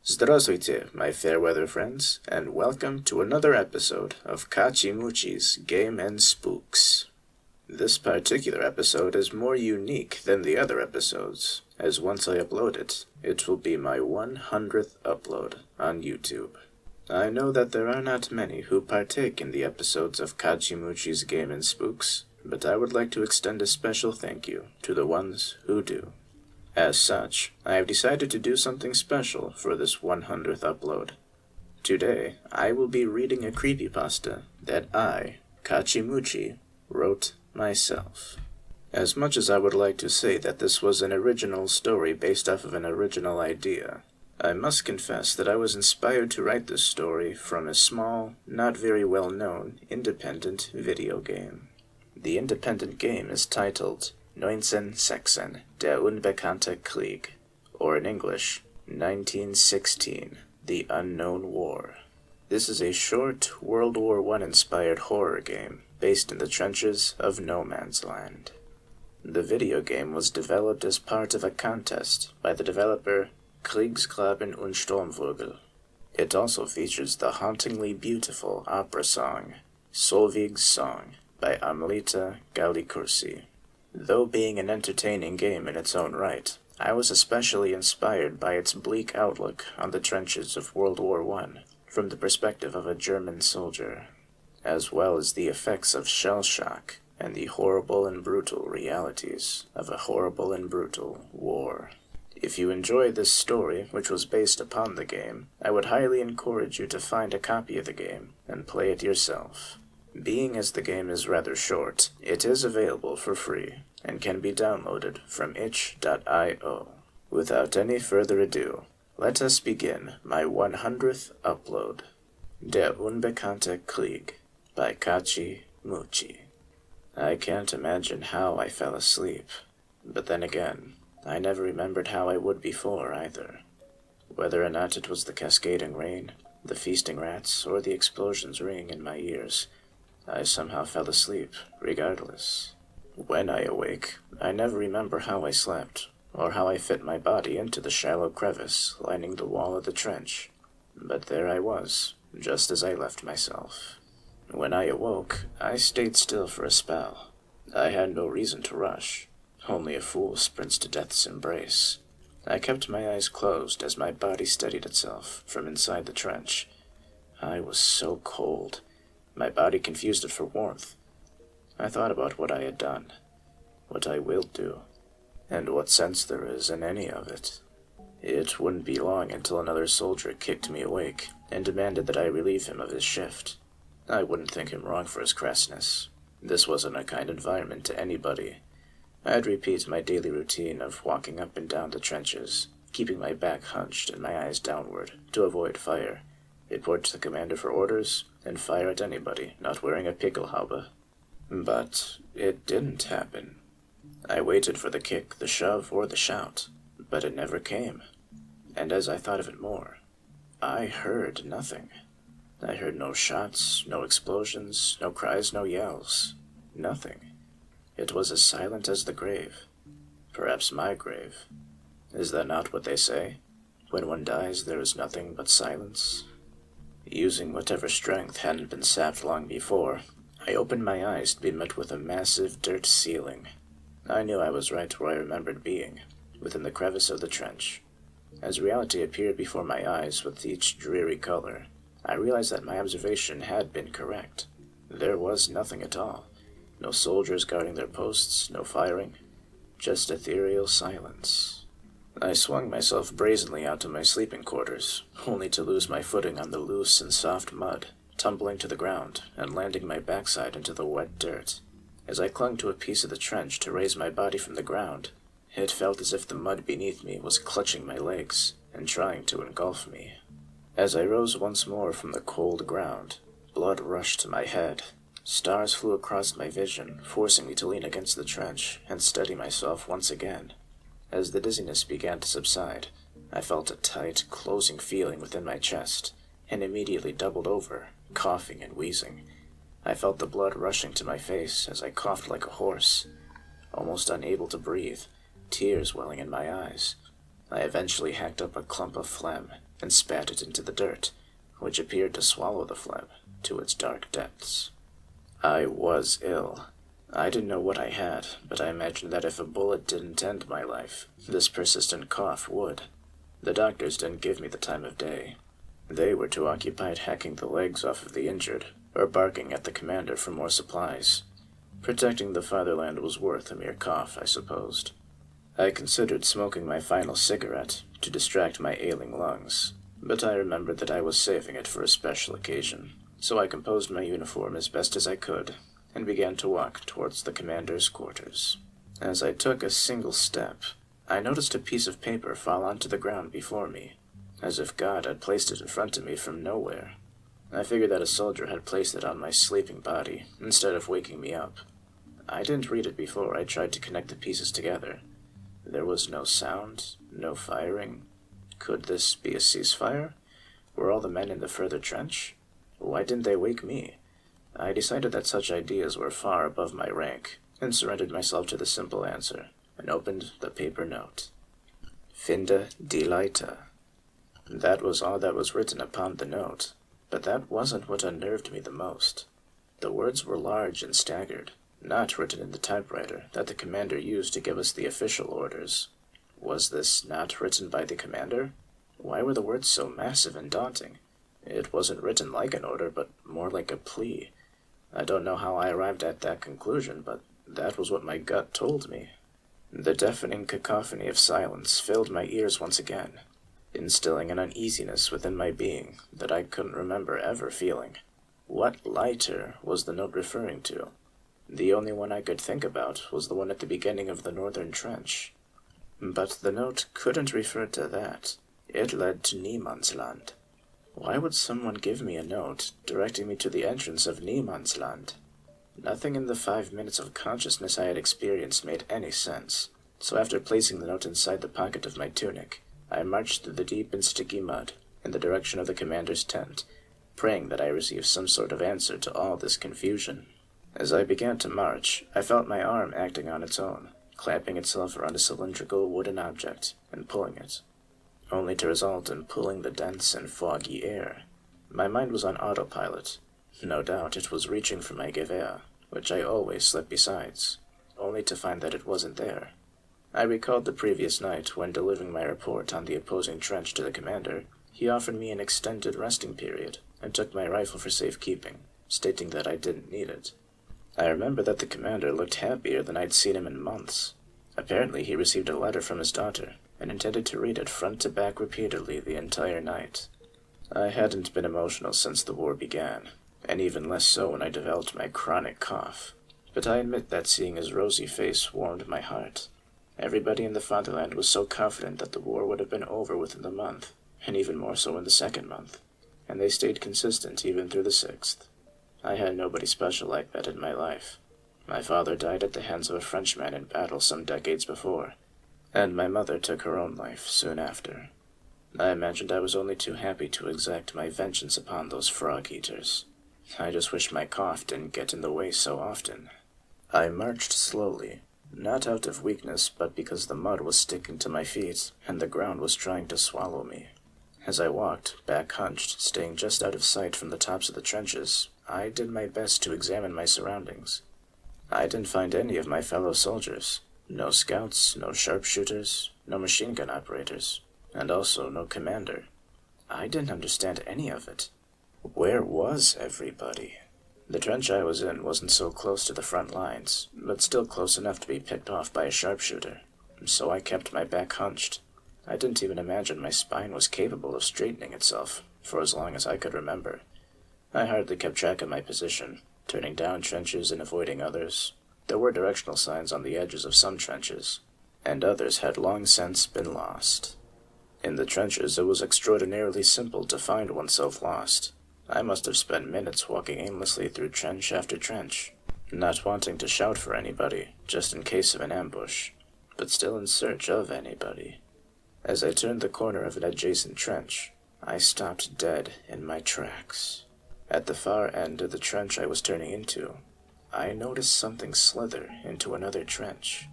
Здравствуйте, my fair weather friends, and welcome to another episode of Kachimuchi's Game and Spooks. This particular episode is more unique than the other episodes, as once I upload it, it will be my 100th upload on YouTube. I know that there are not many who partake in the episodes of Kachimuchi's Game and Spooks, but I would like to extend a special thank you to the ones who do. As such, I have decided to do something special for this 100th upload. Today, I will be reading a creepypasta that I, Kachimuchi, wrote myself. As much as I would like to say that this was an original story based off of an original idea, I must confess that I was inspired to write this story from a small, not very well-known, independent video game. The independent game is titled 1916, der Unbekannte Kreig, or in English, 1916, the Unknown War. This is a short World War I inspired horror game based in the trenches of No Man's Land. The video game was developed as part of a contest by the developer Kriegsgraben und Sturmvogel. It also features the hauntingly beautiful opera song, Solveig's Song, by Amelita Gallicursi. Though being an entertaining game in its own right, I was especially inspired by its bleak outlook on the trenches of World War I from the perspective of a German soldier, as well as the effects of shell shock and the horrible and brutal realities of a horrible and brutal war. If you enjoy this story, which was based upon the game, I would highly encourage you to find a copy of the game and play it yourself. Being as the game is rather short, it is available for free and can be downloaded from itch.io. Without any further ado, let us begin my 100th upload. Der Unbekannte Kreig by Kachimuchi. I can't imagine how I fell asleep, but then again, I never remembered how I would before either. Whether or not it was the cascading rain, the feasting rats, or the explosions ringing in my ears, I somehow fell asleep, regardless. When I awake, I never remember how I slept, or how I fit my body into the shallow crevice lining the wall of the trench. But there I was, just as I left myself. When I awoke, I stayed still for a spell. I had no reason to rush. Only a fool sprints to death's embrace. I kept my eyes closed as my body steadied itself from inside the trench. I was so cold. My body confused it for warmth. I thought about what I had done, what I will do, and what sense there is in any of it. It wouldn't be long until another soldier kicked me awake and demanded that I relieve him of his shift. I wouldn't think him wrong for his crassness. This wasn't a kind environment to anybody. I'd repeat my daily routine of walking up and down the trenches, keeping my back hunched and my eyes downward to avoid fire, report to the commander for orders, and fire at anybody not wearing a pickelhaube. But it didn't happen. I waited for the kick, the shove, or the shout, but it never came. And as I thought of it more, I heard nothing. I heard no shots, no explosions, no cries, no yells. Nothing. It was as silent as the grave. Perhaps my grave. Is that not what they say? When one dies, there is nothing but silence. Using whatever strength hadn't been sapped long before, I opened my eyes to be met with a massive dirt ceiling. I knew I was right where I remembered being, within the crevice of the trench. As reality appeared before my eyes with each dreary color, I realized that my observation had been correct. There was nothing at all. No soldiers guarding their posts, no firing, just ethereal silence. I swung myself brazenly out to my sleeping quarters, only to lose my footing on the loose and soft mud, tumbling to the ground and landing my backside into the wet dirt. As I clung to a piece of the trench to raise my body from the ground, it felt as if the mud beneath me was clutching my legs and trying to engulf me. As I rose once more from the cold ground, blood rushed to my head. Stars flew across my vision, forcing me to lean against the trench and steady myself once again. As the dizziness began to subside, I felt a tight, closing feeling within my chest, and immediately doubled over, coughing and wheezing. I felt the blood rushing to my face as I coughed like a horse, almost unable to breathe, tears welling in my eyes. I eventually hacked up a clump of phlegm and spat it into the dirt, which appeared to swallow the phlegm to its dark depths. I was ill. I didn't know what I had, but I imagined that if a bullet didn't end my life, this persistent cough would. The doctors didn't give me the time of day. They were too occupied hacking the legs off of the injured, or barking at the commander for more supplies. Protecting the fatherland was worth a mere cough, I supposed. I considered smoking my final cigarette to distract my ailing lungs, but I remembered that I was saving it for a special occasion, so I composed my uniform as best as I could, and began to walk towards the commander's quarters. As I took a single step, I noticed a piece of paper fall onto the ground before me, as if God had placed it in front of me from nowhere. I figured that a soldier had placed it on my sleeping body, instead of waking me up. I didn't read it before I tried to connect the pieces together. There was no sound, no firing. Could this be a ceasefire? Were all the men in the further trench? Why didn't they wake me? I decided that such ideas were far above my rank, and surrendered myself to the simple answer, and opened the paper note. Finde die Leiter. That was all that was written upon the note, but that wasn't what unnerved me the most. The words were large and staggered, not written in the typewriter that the commander used to give us the official orders. Was this not written by the commander? Why were the words so massive and daunting? It wasn't written like an order, but more like a plea. I don't know how I arrived at that conclusion, but that was what my gut told me. The deafening cacophony of silence filled my ears once again, instilling an uneasiness within my being that I couldn't remember ever feeling. What lighter was the note referring to? The only one I could think about was the one at the beginning of the northern trench. But the note couldn't refer to that. It led to Niemandsland. Why would someone give me a note directing me to the entrance of Niemandsland? Nothing in the 5 minutes of consciousness I had experienced made any sense, so after placing the note inside the pocket of my tunic, I marched through the deep and sticky mud in the direction of the commander's tent, praying that I receive some sort of answer to all this confusion. As I began to march, I felt my arm acting on its own, clamping itself around a cylindrical wooden object and pulling it, only to result in pulling the dense and foggy air. My mind was on autopilot. No doubt it was reaching for my gewehr, which I always slept besides, only to find that it wasn't there. I recalled the previous night when delivering my report on the opposing trench to the commander. He offered me an extended resting period and took my rifle for safekeeping, stating that I didn't need it. I remember that the commander looked happier than I'd seen him in months. Apparently he received a letter from his daughter and intended to read it front to back repeatedly the entire night. I hadn't been emotional since the war began, and even less so when I developed my chronic cough, but I admit that seeing his rosy face warmed my heart. Everybody in the fatherland was so confident that the war would have been over within the month, and even more so in the second month, and they stayed consistent even through the 6th. I had nobody special like that in my life. My father died at the hands of a Frenchman in battle some decades before, and my mother took her own life soon after. I imagined I was only too happy to exact my vengeance upon those frog-eaters. I just wished my cough didn't get in the way so often. I marched slowly, not out of weakness, but because the mud was sticking to my feet and the ground was trying to swallow me. As I walked, back hunched, staying just out of sight from the tops of the trenches, I did my best to examine my surroundings. I didn't find any of my fellow soldiers. No scouts, no sharpshooters, no machine gun operators, and also no commander. I didn't understand any of it. Where was everybody? The trench I was in wasn't so close to the front lines, but still close enough to be picked off by a sharpshooter, so I kept my back hunched. I didn't even imagine my spine was capable of straightening itself for as long as I could remember. I hardly kept track of my position, turning down trenches and avoiding others. There were directional signs on the edges of some trenches, and others had long since been lost. In the trenches, it was extraordinarily simple to find oneself lost. I must have spent minutes walking aimlessly through trench after trench, not wanting to shout for anybody, just in case of an ambush, but still in search of anybody. As I turned the corner of an adjacent trench, I stopped dead in my tracks. At the far end of the trench I was turning into, I noticed something slither into another trench.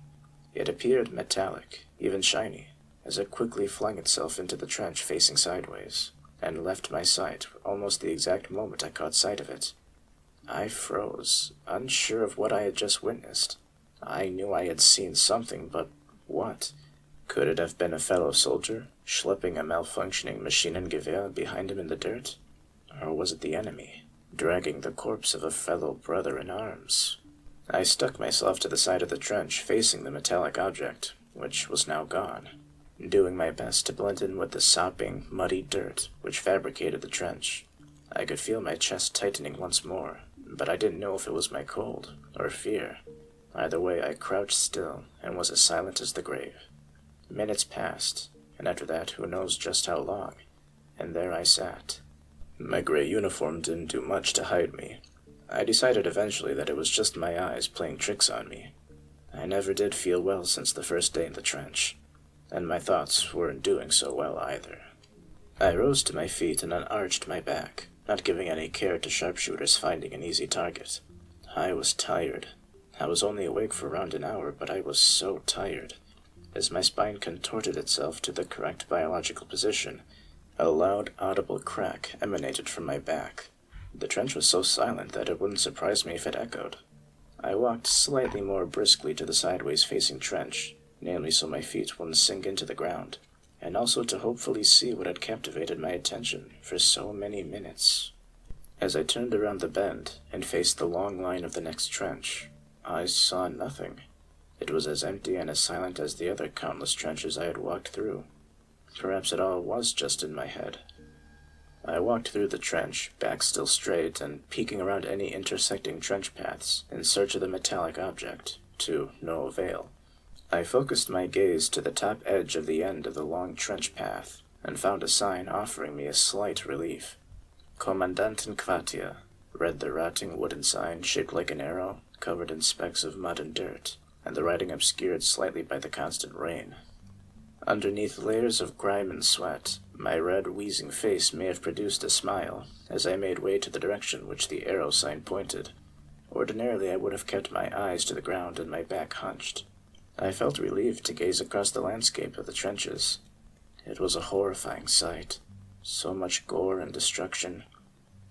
It appeared metallic, even shiny, as it quickly flung itself into the trench facing sideways, and left my sight almost the exact moment I caught sight of it. I froze, unsure of what I had just witnessed. I knew I had seen something, but what? Could it have been a fellow soldier, schlepping a malfunctioning Maschinengewehr behind him in the dirt? Or was it the enemy, dragging the corpse of a fellow brother in arms? I stuck myself to the side of the trench, facing the metallic object, which was now gone, doing my best to blend in with the sopping, muddy dirt which fabricated the trench. I could feel my chest tightening once more, but I didn't know if it was my cold or fear. Either way, I crouched still and was as silent as the grave. Minutes passed, and after that, who knows just how long, and there I sat. My gray uniform didn't do much to hide me. I decided eventually that it was just my eyes playing tricks on me. I never did feel well since the first day in the trench, and my thoughts weren't doing so well either. I rose to my feet and unarched my back, not giving any care to sharpshooters finding an easy target. I was tired. I was only awake for around an hour, but I was so tired. As my spine contorted itself to the correct biological position, a loud, audible crack emanated from my back. The trench was so silent that it wouldn't surprise me if it echoed. I walked slightly more briskly to the sideways-facing trench, namely so my feet wouldn't sink into the ground, and also to hopefully see what had captivated my attention for so many minutes. As I turned around the bend and faced the long line of the next trench, I saw nothing. It was as empty and as silent as the other countless trenches I had walked through. Perhaps it all was just in my head. I walked through the trench, back still straight, and peeking around any intersecting trench paths in search of the metallic object, to no avail. I focused my gaze to the top edge of the end of the long trench path, and found a sign offering me a slight relief. Unbekannte, read the rotting wooden sign shaped like an arrow, covered in specks of mud and dirt, and the writing obscured slightly by the constant rain. Underneath layers of grime and sweat, my red, wheezing face may have produced a smile as I made way to the direction which the arrow sign pointed. Ordinarily, I would have kept my eyes to the ground and my back hunched. I felt relieved to gaze across the landscape of the trenches. It was a horrifying sight, so much gore and destruction,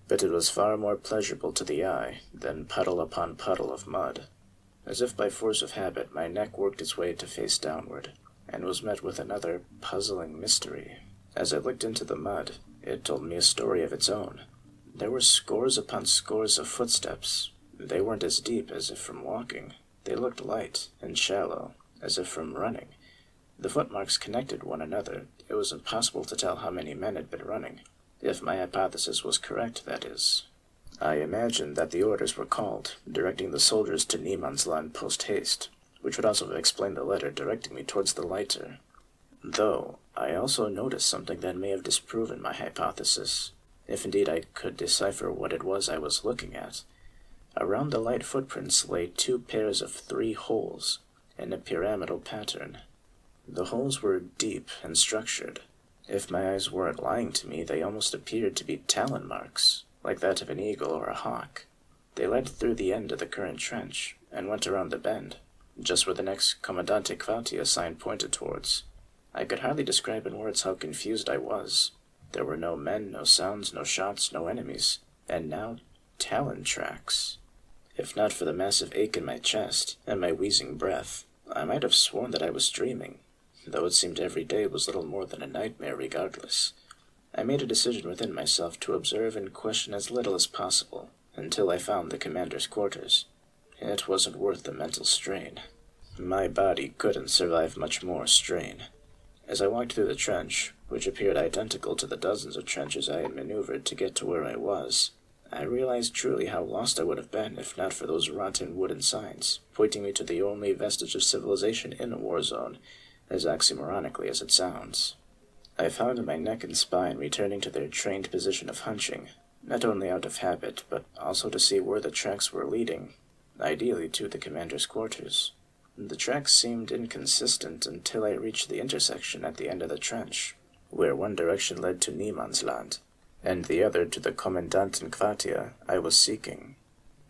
but it was far more pleasurable to the eye than puddle upon puddle of mud. As if by force of habit, my neck worked its way to face downward, and was met with another puzzling mystery. As I looked into the mud, it told me a story of its own. There were scores upon scores of footsteps. They weren't as deep as if from walking. They looked light and shallow, as if from running. The footmarks connected one another. It was impossible to tell how many men had been running, if my hypothesis was correct, that is. I imagined that the orders were called, directing the soldiers to Niemandsland post-haste, which would also have explained the letter directing me towards the lighter. Though, I also noticed something that may have disproven my hypothesis, if indeed I could decipher what it was I was looking at. Around the light footprints lay 2 pairs of 3 holes, in a pyramidal pattern. The holes were deep and structured. If my eyes weren't lying to me, they almost appeared to be talon marks, like that of an eagle or a hawk. They led through the end of the current trench, and went around the bend, just where the next Unbekannte sign pointed towards. I could hardly describe in words how confused I was. There were no men, no sounds, no shots, no enemies, and now talon tracks. If not for the massive ache in my chest and my wheezing breath, I might have sworn that I was dreaming, though it seemed every day was little more than a nightmare regardless. I made a decision within myself to observe and question as little as possible, until I found the commander's quarters. It wasn't worth the mental strain. My body couldn't survive much more strain. As I walked through the trench, which appeared identical to the dozens of trenches I had maneuvered to get to where I was, I realized truly how lost I would have been if not for those rotten wooden signs, pointing me to the only vestige of civilization in a war zone, as oxymoronically as it sounds. I found my neck and spine returning to their trained position of hunching, not only out of habit, but also to see where the tracks were leading, ideally to the commander's quarters. The tracks seemed inconsistent until I reached the intersection at the end of the trench, where one direction led to Niemandsland, and the other to the Kommandantenquartier I was seeking.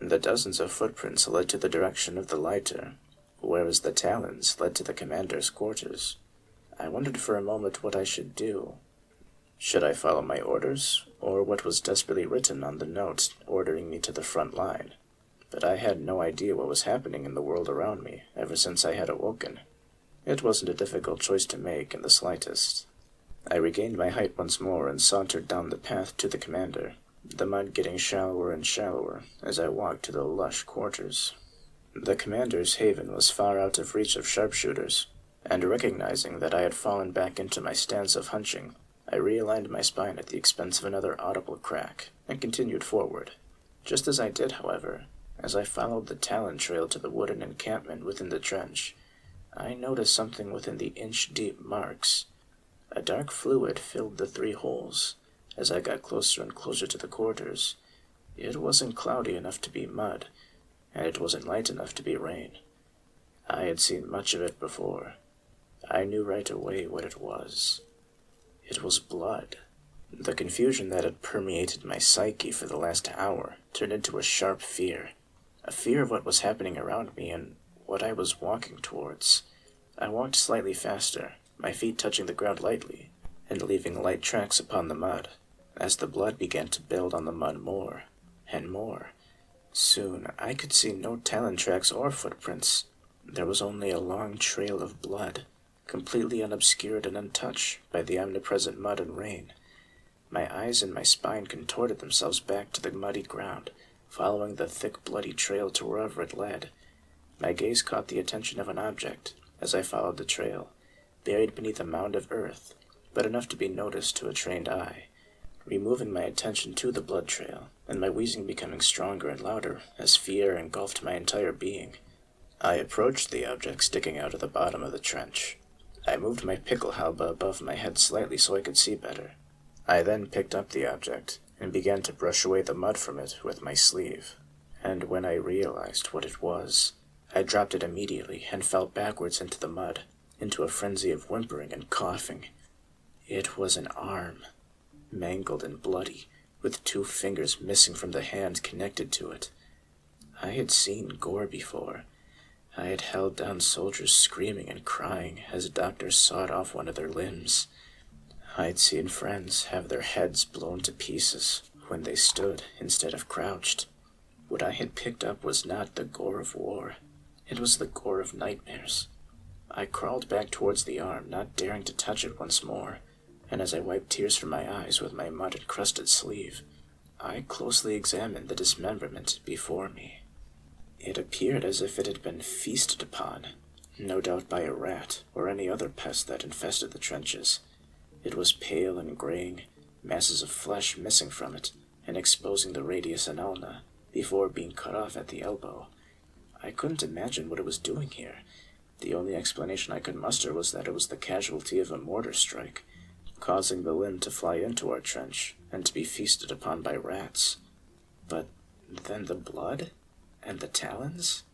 The dozens of footprints led to the direction of the Leiter, whereas the talons led to the commander's quarters. I wondered for a moment what I should do. Should I follow my orders, or what was desperately written on the note ordering me to the front line? But I had no idea what was happening in the world around me ever since I had awoken. It wasn't a difficult choice to make in the slightest. I regained my height once more and sauntered down the path to the commander, the mud getting shallower and shallower as I walked to the lush quarters. The commander's haven was far out of reach of sharpshooters, and recognizing that I had fallen back into my stance of hunching, I realigned my spine at the expense of another audible crack, and continued forward. Just as I did, however, as I followed the talon trail to the wooden encampment within the trench, I noticed something within the inch-deep marks. A dark fluid filled the 3 holes. As I got closer and closer to the quarters, it wasn't cloudy enough to be mud, and it wasn't light enough to be rain. I had seen much of it before. I knew right away what it was. It was blood. The confusion that had permeated my psyche for the last hour turned into a sharp fear, a fear of what was happening around me and what I was walking towards. I walked slightly faster, my feet touching the ground lightly, and leaving light tracks upon the mud, as the blood began to build on the mud more and more. Soon I could see no talon tracks or footprints. There was only a long trail of blood, completely unobscured and untouched by the omnipresent mud and rain. My eyes and my spine contorted themselves back to the muddy ground, following the thick bloody trail to wherever it led. My gaze caught the attention of an object as I followed the trail, buried beneath a mound of earth, but enough to be noticed to a trained eye. Removing my attention to the blood trail, and my wheezing becoming stronger and louder as fear engulfed my entire being, I approached the object sticking out of the bottom of the trench. I moved my pickelhaube above my head slightly so I could see better. I then picked up the object and began to brush away the mud from it with my sleeve. And when I realized what it was, I dropped it immediately and fell backwards into the mud, into a frenzy of whimpering and coughing. It was an arm, mangled and bloody, with 2 fingers missing from the hand connected to it. I had seen gore before. I had held down soldiers screaming and crying as doctors sawed off one of their limbs. I'd seen friends have their heads blown to pieces when they stood instead of crouched. What I had picked up was not the gore of war. It was the gore of nightmares. I crawled back towards the arm, not daring to touch it once more, and as I wiped tears from my eyes with my mud-encrusted sleeve, I closely examined the dismemberment before me. It appeared as if it had been feasted upon, no doubt by a rat or any other pest that infested the trenches. It was pale and graying, masses of flesh missing from it, and exposing the radius and ulna, before being cut off at the elbow. I couldn't imagine what it was doing here. The only explanation I could muster was that it was the casualty of a mortar strike, causing the limb to fly into our trench and to be feasted upon by rats. But then the blood? And the talons?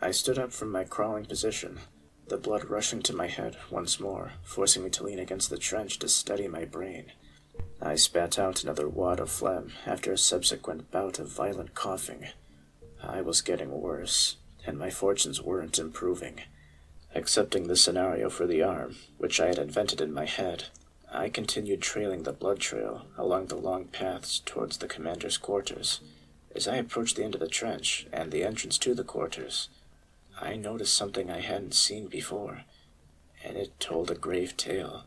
I stood up from my crawling position, the blood rushing to my head once more, forcing me to lean against the trench to steady my brain. I spat out another wad of phlegm after a subsequent bout of violent coughing. I was getting worse, and my fortunes weren't improving. Accepting the scenario for the arm, which I had invented in my head, I continued trailing the blood trail along the long paths towards the commander's quarters. As I approached the end of the trench and the entrance to the quarters, I noticed something I hadn't seen before, and it told a grave tale.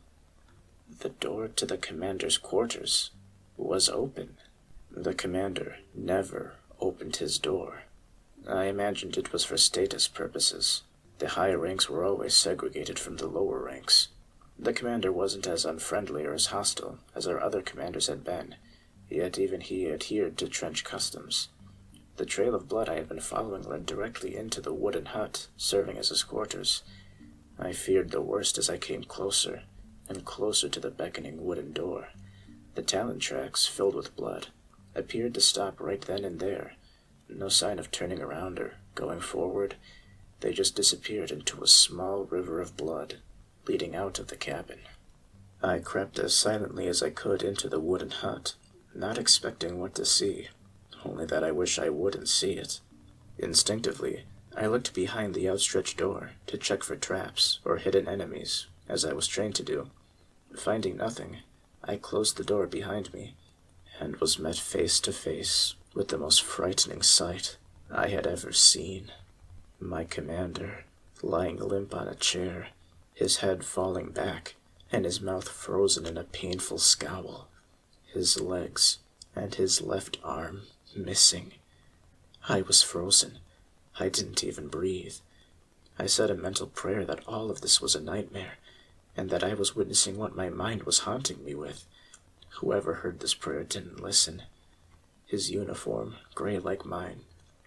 The door to the commander's quarters was open. The commander never opened his door. I imagined it was for status purposes. The higher ranks were always segregated from the lower ranks. The commander wasn't as unfriendly or as hostile as our other commanders had been, yet even he adhered to trench customs. The trail of blood I had been following led directly into the wooden hut, serving as his quarters. I feared the worst as I came closer and closer to the beckoning wooden door. The talon tracks, filled with blood, appeared to stop right then and there. No sign of turning around or going forward. They just disappeared into a small river of blood, leading out of the cabin. I crept as silently as I could into the wooden hut, not expecting what to see, only that I wish I wouldn't see it. Instinctively, I looked behind the outstretched door to check for traps or hidden enemies, as I was trained to do. Finding nothing, I closed the door behind me, and was met face to face with the most frightening sight I had ever seen. My commander, lying limp on a chair, his head falling back, and his mouth frozen in a painful scowl, his legs and his left arm missing. I was frozen. I didn't even breathe. I said a mental prayer that all of this was a nightmare, and that I was witnessing what my mind was haunting me with. Whoever heard this prayer didn't listen. His uniform, gray like mine,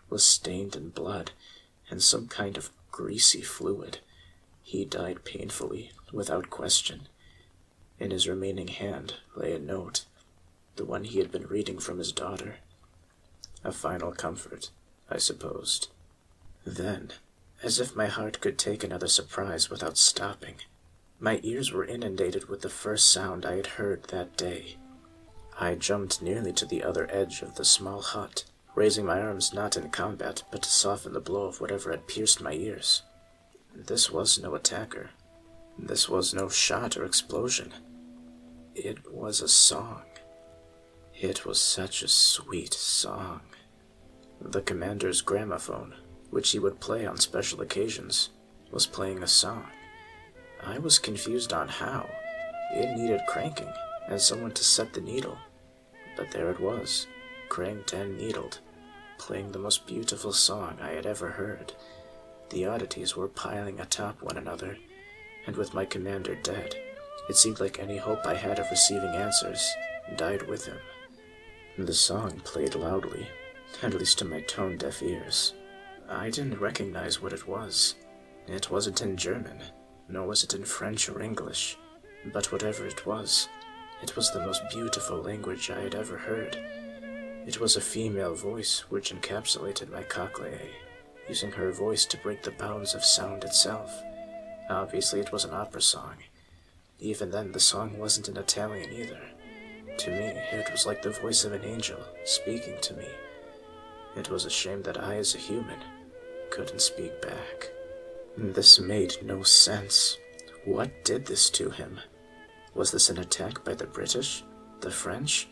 was stained in blood and some kind of greasy fluid. He died painfully, without question. In his remaining hand lay a note, the one he had been reading from his daughter. A final comfort, I supposed. Then, as if my heart could take another surprise without stopping, my ears were inundated with the first sound I had heard that day. I jumped nearly to the other edge of the small hut, raising my arms not in combat, but to soften the blow of whatever had pierced my ears. This was no attacker. This was no shot or explosion. It was a song. It was such a sweet song. The commander's gramophone, which he would play on special occasions, was playing a song. I was confused on how. It needed cranking, and someone to set the needle. But there it was, cranked and needled, playing the most beautiful song I had ever heard. The oddities were piling atop one another, and with my commander dead, it seemed like any hope I had of receiving answers died with him. The song played loudly, at least to my tone-deaf ears. I didn't recognize what it was. It wasn't in German, nor was it in French or English, but whatever it was the most beautiful language I had ever heard. It was a female voice which encapsulated my cochlea, using her voice to break the bounds of sound itself. Obviously it was an opera song. Even then, the song wasn't in Italian either. To me, it was like the voice of an angel speaking to me. It was a shame that I, as a human, couldn't speak back. This made no sense. What did this to him? Was this an attack by the British? The French?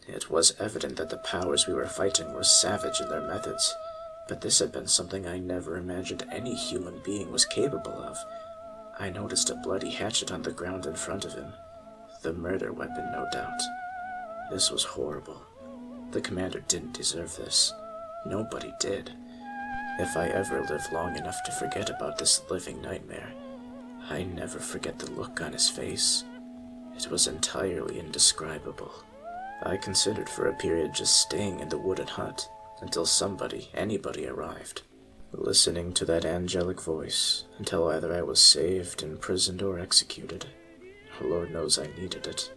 It was evident that the powers we were fighting were savage in their methods, but this had been something I never imagined any human being was capable of. I noticed a bloody hatchet on the ground in front of him. The murder weapon, no doubt. This was horrible. The commander didn't deserve this. Nobody did. If I ever live long enough to forget about this living nightmare, I never forget the look on his face. It was entirely indescribable. I considered for a period just staying in the wooden hut until anybody arrived, listening to that angelic voice until either I was saved, imprisoned, or executed. Lord knows I needed it.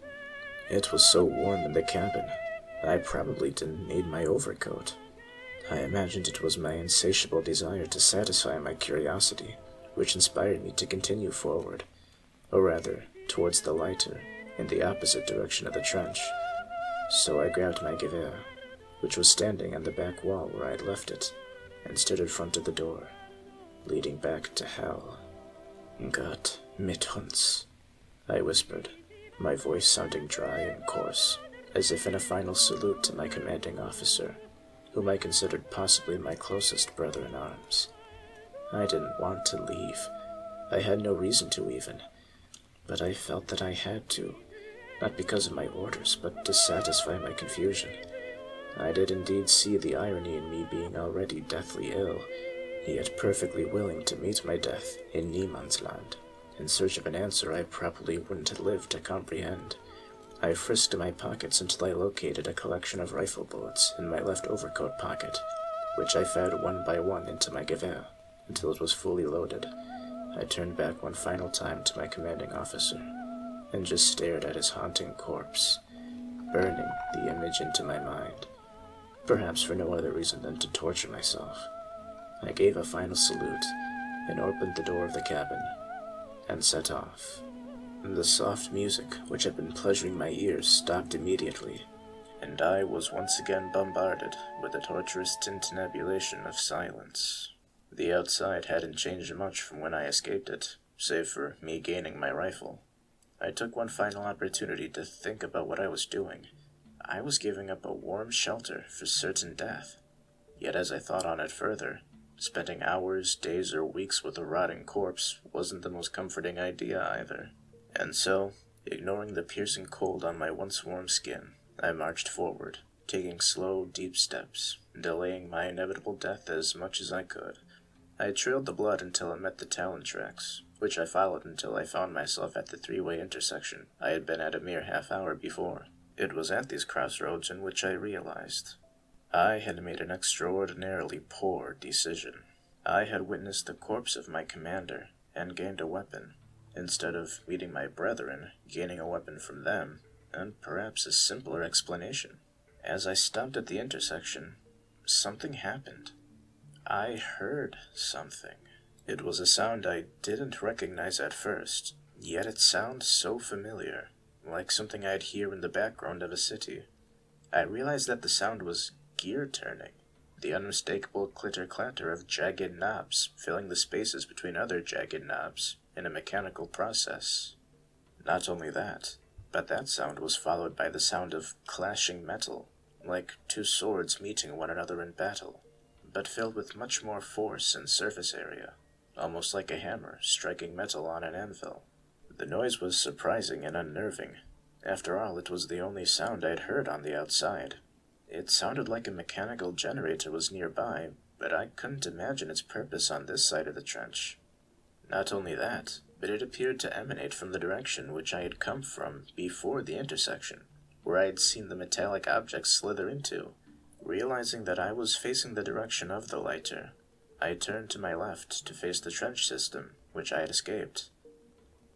It was so warm in the cabin, I probably didn't need my overcoat. I imagined it was my insatiable desire to satisfy my curiosity which inspired me to continue forward, or rather, towards the lighter, in the opposite direction of the trench. So I grabbed my gewehr, which was standing on the back wall where I had left it, and stood in front of the door, leading back to hell. Gott mit uns, I whispered, my voice sounding dry and coarse, as if in a final salute to my commanding officer, whom I considered possibly my closest brother-in-arms. I didn't want to leave. I had no reason to even, but I felt that I had to, not because of my orders, but to satisfy my confusion. I did indeed see the irony in me being already deathly ill, yet perfectly willing to meet my death in Niemandsland, in search of an answer I probably wouldn't live to comprehend. I frisked in my pockets until I located a collection of rifle bullets in my left overcoat pocket, which I fed one by one into my gewehr until it was fully loaded. I turned back one final time to my commanding officer, and just stared at his haunting corpse, burning the image into my mind, perhaps for no other reason than to torture myself. I gave a final salute, and opened the door of the cabin, and set off The soft music, which had been pleasuring my ears, stopped immediately, and I was once again bombarded with the torturous tintinnabulation of silence. The outside hadn't changed much from when I escaped it, save for me gaining my rifle. I took one final opportunity to think about what I was doing. I was giving up a warm shelter for certain death. Yet as I thought on it further, spending hours, days, or weeks with a rotting corpse wasn't the most comforting idea either. And so, ignoring the piercing cold on my once warm skin, I marched forward, taking slow, deep steps, delaying my inevitable death as much as I could. I trailed the blood until it met the talon tracks, which I followed until I found myself at the three-way intersection I had been at a mere half-hour before. It was at these crossroads in which I realized I had made an extraordinarily poor decision. I had witnessed the corpse of my commander and gained a weapon, instead of meeting my brethren, gaining a weapon from them, and perhaps a simpler explanation. As I stopped at the intersection, something happened. I heard something. It was a sound I didn't recognize at first, yet it sounded so familiar, like something I'd hear in the background of a city. I realized that the sound was gear turning, the unmistakable clitter-clatter of jagged knobs filling the spaces between other jagged knobs in a mechanical process. Not only that, but that sound was followed by the sound of clashing metal, like two swords meeting one another in battle, but filled with much more force and surface area, almost like a hammer striking metal on an anvil. The noise was surprising and unnerving. After all, it was the only sound I'd heard on the outside. It sounded like a mechanical generator was nearby, but I couldn't imagine its purpose on this side of the trench. Not only that, but it appeared to emanate from the direction which I had come from before the intersection, where I had seen the metallic object slither into. Realizing that I was facing the direction of the lighter, I turned to my left to face the trench system which I had escaped,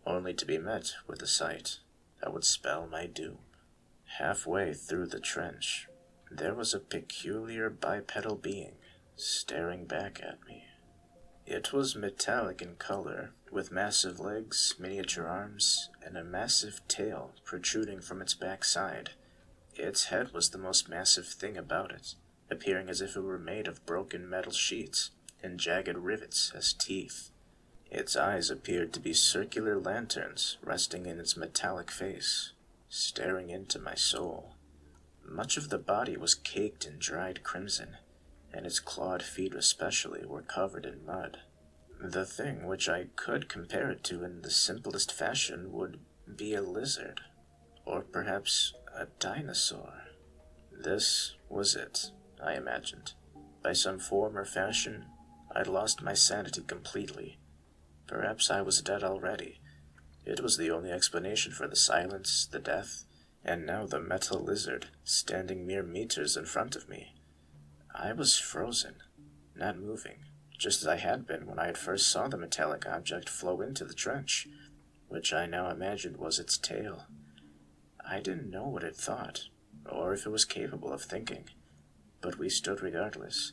only to be met with a sight that would spell my doom. Halfway through the trench, there was a peculiar bipedal being staring back at me. It was metallic in color, with massive legs, miniature arms, and a massive tail protruding from its backside. Its head was the most massive thing about it, appearing as if it were made of broken metal sheets and jagged rivets as teeth. Its eyes appeared to be circular lanterns resting in its metallic face, staring into my soul. Much of the body was caked in dried crimson, and its clawed feet especially were covered in mud. The thing which I could compare it to in the simplest fashion would be a lizard, or perhaps a dinosaur. This was it, I imagined. By some form or fashion, I'd lost my sanity completely. Perhaps I was dead already. It was the only explanation for the silence, the death, and now the metal lizard standing mere meters in front of me. I was frozen, not moving, just as I had been when I had first saw the metallic object flow into the trench, which I now imagined was its tail. I didn't know what it thought, or if it was capable of thinking, but we stood regardless,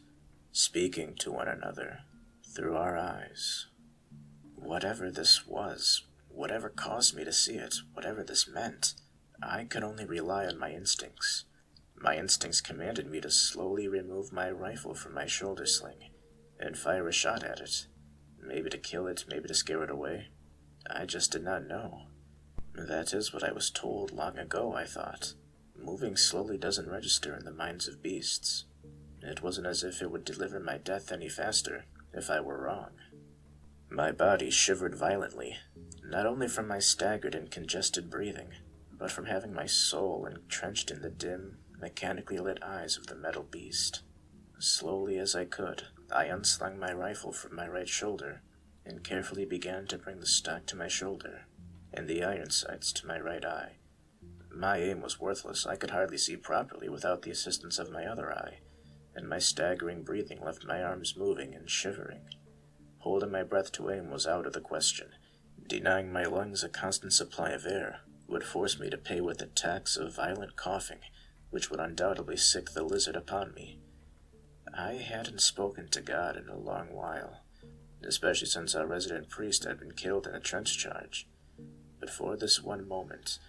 speaking to one another through our eyes. Whatever this was, whatever caused me to see it, whatever this meant, I could only rely on my instincts. My instincts commanded me to slowly remove my rifle from my shoulder sling and fire a shot at it. Maybe to kill it, maybe to scare it away. I just did not know. That is what I was told long ago, I thought. Moving slowly doesn't register in the minds of beasts. It wasn't as if it would deliver my death any faster if I were wrong. My body shivered violently, not only from my staggered and congested breathing, but from having my soul entrenched in the dim, mechanically lit eyes of the metal beast. Slowly as I could, I unslung my rifle from my right shoulder and carefully began to bring the stock to my shoulder and the iron sights to my right eye. My aim was worthless. I could hardly see properly without the assistance of my other eye, and my staggering breathing left my arms moving and shivering. Holding my breath to aim was out of the question. Denying my lungs a constant supply of air would force me to pay with attacks of violent coughing, which would undoubtedly sick the lizard upon me. I hadn't spoken to God in a long while, especially since our resident priest had been killed in a trench charge. but for this one moment,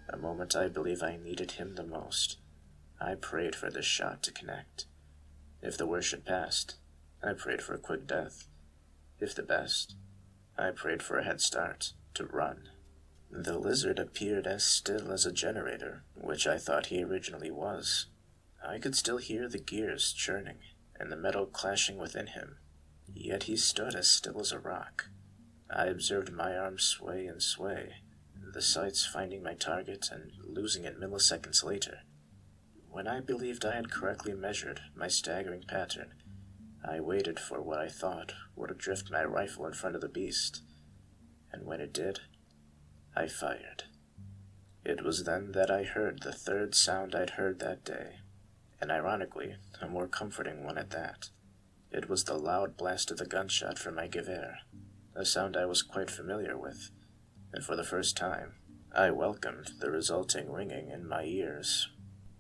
a moment I believe I needed him the most, I prayed for this shot to connect. If the worst had passed, I prayed for a quick death. If the best, I prayed for a head start, to run. The lizard appeared as still as a generator, which I thought he originally was. I could still hear the gears churning, and the metal clashing within him, yet he stood as still as a rock. I observed my arms sway and sway, the sights finding my target and losing it milliseconds later. When I believed I had correctly measured my staggering pattern, I waited for what I thought would drift my rifle in front of the beast, and when it did, I fired. It was then that I heard the third sound I'd heard that day, and ironically, a more comforting one at that. It was the loud blast of the gunshot from my gewehr, a sound I was quite familiar with, and for the first time, I welcomed the resulting ringing in my ears.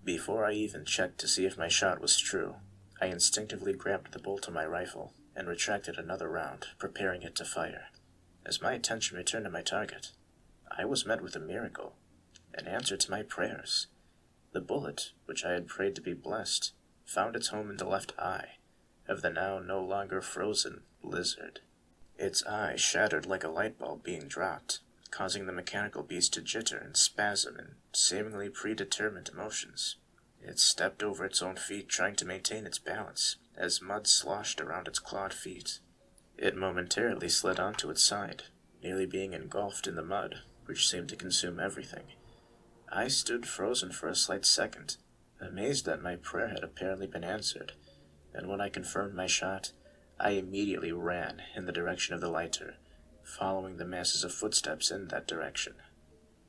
Before I even checked to see if my shot was true, I instinctively grabbed the bolt of my rifle and retracted another round, preparing it to fire. As my attention returned to my target, I was met with a miracle, an answer to my prayers. The bullet, which I had prayed to be blessed, found its home in the left eye of the now no longer frozen lizard. Its eye shattered like a light bulb being dropped, causing the mechanical beast to jitter and spasm in seemingly predetermined motions. It stepped over its own feet, trying to maintain its balance, as mud sloshed around its clawed feet. It momentarily slid onto its side, nearly being engulfed in the mud, which seemed to consume everything. I stood frozen for a slight second, amazed that my prayer had apparently been answered, and when I confirmed my shot, I immediately ran in the direction of the lighter, following the masses of footsteps in that direction.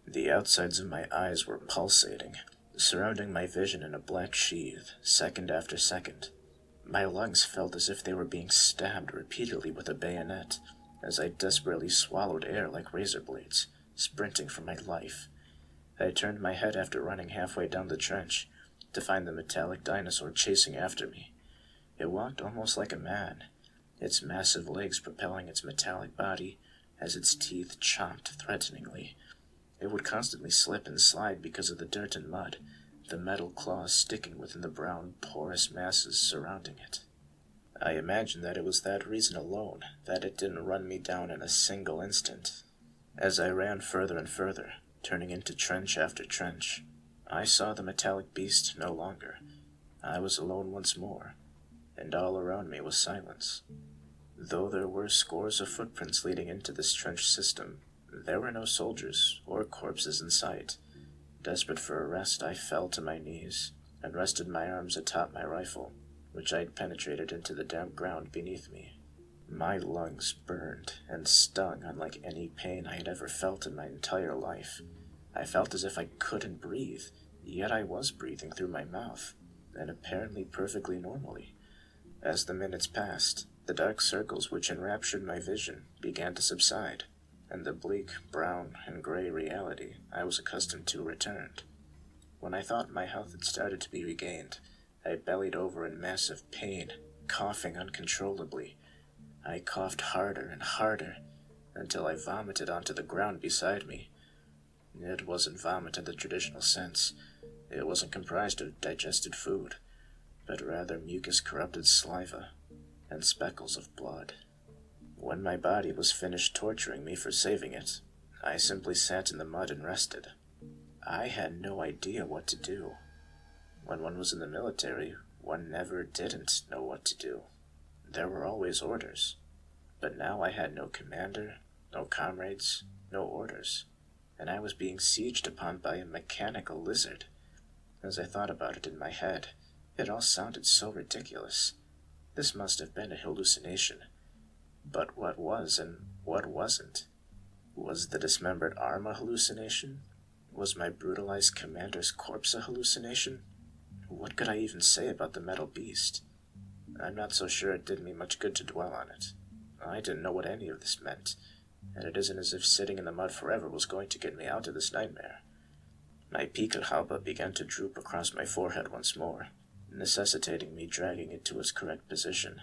The outsides of my eyes were pulsating, surrounding my vision in a black sheath, second after second. My lungs felt as if they were being stabbed repeatedly with a bayonet, as I desperately swallowed air like razor blades, sprinting for my life. I turned my head after running halfway down the trench, to find the metallic dinosaur chasing after me. It walked almost like a man, its massive legs propelling its metallic body as its teeth chomped threateningly. It would constantly slip and slide because of the dirt and mud, the metal claws sticking within the brown, porous masses surrounding it. I imagined that it was that reason alone that it didn't run me down in a single instant. As I ran further and further, turning into trench after trench, I saw the metallic beast no longer. I was alone once more, and all around me was silence. Though there were scores of footprints leading into this trench system, there were no soldiers or corpses in sight. Desperate for a rest, I fell to my knees and rested my arms atop my rifle, which I had penetrated into the damp ground beneath me. My lungs burned and stung unlike any pain I had ever felt in my entire life. I felt as if I couldn't breathe, yet I was breathing through my mouth, and apparently perfectly normally. As the minutes passed, the dark circles which enraptured my vision began to subside, and the bleak, brown, and gray reality I was accustomed to returned. When I thought my health had started to be regained, I bellied over in massive pain, coughing uncontrollably. I coughed harder and harder, until I vomited onto the ground beside me. It wasn't vomit in the traditional sense. It wasn't comprised of digested food, but rather mucus-corrupted saliva and speckles of blood. When my body was finished torturing me for saving it, I simply sat in the mud and rested. I had no idea what to do. When one was in the military, one never didn't know what to do. There were always orders. But now I had no commander, no comrades, no orders, and I was being sieged upon by a mechanical lizard. As I thought about it in my head, it all sounded so ridiculous. This must have been a hallucination. But what was and what wasn't? Was the dismembered arm a hallucination? Was my brutalized commander's corpse a hallucination? What could I even say about the metal beast? I'm not so sure it did me much good to dwell on it. I didn't know what any of this meant, and it isn't as if sitting in the mud forever was going to get me out of this nightmare. My Pickelhaube began to droop across my forehead once more, necessitating me dragging it to its correct position.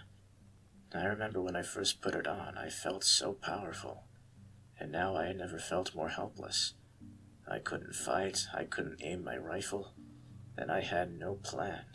I remember when I first put it on, I felt so powerful. and now I never felt more helpless. I couldn't fight, I couldn't aim my rifle, and I had no plan.